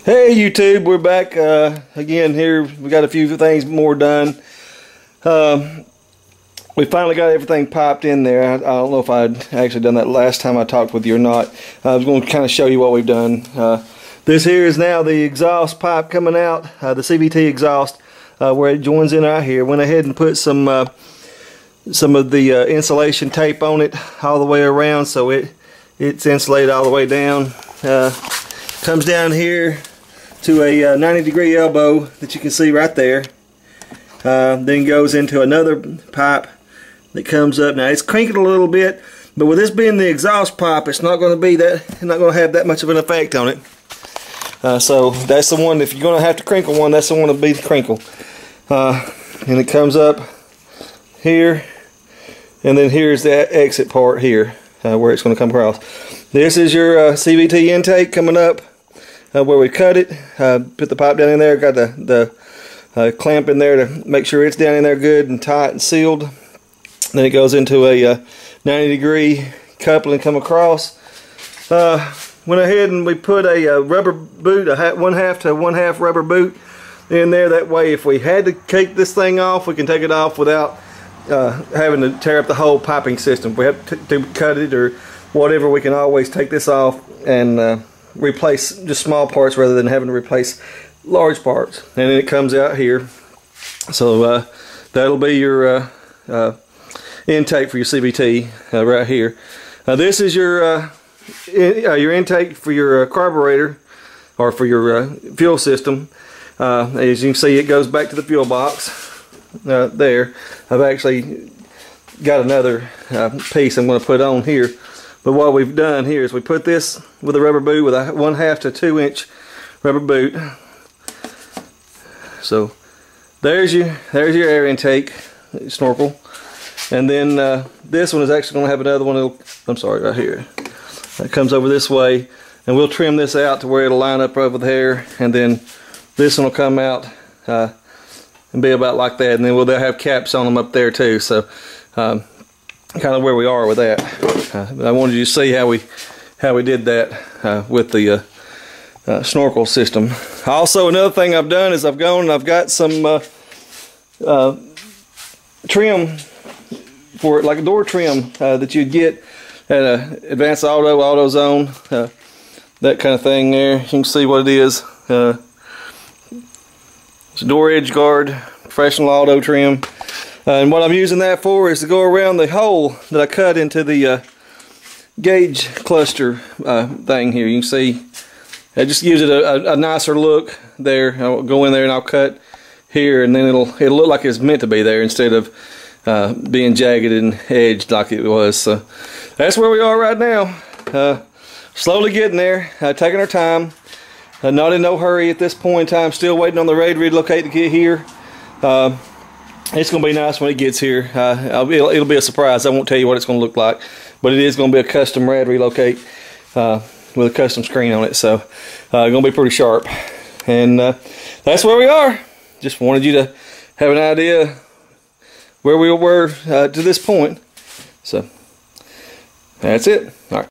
Hey YouTube, we're back again here. We got a few things more done. We finally got everything piped in there. I don't know if I'd actually done that last time I talked with you or not. I was going to kind of show you what we've done. This here is now the exhaust pipe coming out, the CVT exhaust, where it joins in right here. Went ahead and put some of the insulation tape on it all the way around, so it's insulated all the way down. Comes down here to a 90-degree elbow that you can see right there. Then goes into another pipe that comes up. Now it's cranking a little bit, but with this being the exhaust pipe, it's not going to have that much of an effect on it. So that's the one. If you're going to have to crinkle one, that's the one to be the crinkle. And it comes up here, and then here's that exit part here, where it's going to come across. This is your CVT intake coming up. Where we cut it, put the pipe down in there, got the clamp in there to make sure it's down in there good and tight and sealed. Then it goes into a 90-degree coupling come across. Went ahead and we put a rubber boot, a 1/2 to 1/2 rubber boot in there. That way if we had to take this thing off, we can take it off without having to tear up the whole piping system. If we have to cut it or whatever, we can always take this off and replace just small parts rather than having to replace large parts. And then it comes out here, so that'll be your intake for your CVT right here. This is your intake for your carburetor or for your fuel system. As you can see, it goes back to the fuel box there. I've actually got another piece I'm going to put on here. But what we've done here is we put this with a rubber boot, with a 1/2 to 2 inch rubber boot. So there's your air intake snorkel, and then this one is actually going to have another one. I'm sorry, right here. That comes over this way, and we'll trim this out to where it'll line up over there, and then this one will come out and be about like that, and then they'll have caps on them up there too. So kind of where we are with that. I wanted you to see how we did that with the snorkel system. Also, another thing I've done is I've got some trim for it, like a door trim that you'd get at Advanced Auto, AutoZone, that kind of thing there. You can see what it is. It's a door edge guard, professional auto trim. And what I'm using that for is to go around the hole that I cut into the gauge cluster thing here. You can see it just gives it a nicer look there. I'll go in there and I'll cut here, and then it'll look like it's meant to be there instead of being jagged and edged like it was. So that's where we are right now. Slowly getting there, taking our time. Not in no hurry at this point in time. Still waiting on the raid relocate to get here. It's going to be nice when it gets here. It'll be a surprise. I won't tell you what it's going to look like, but it is going to be a custom rad relocate with a custom screen on it. So going to be pretty sharp. And that's where we are. Just wanted you to have an idea where we were to this point. So that's it. All right.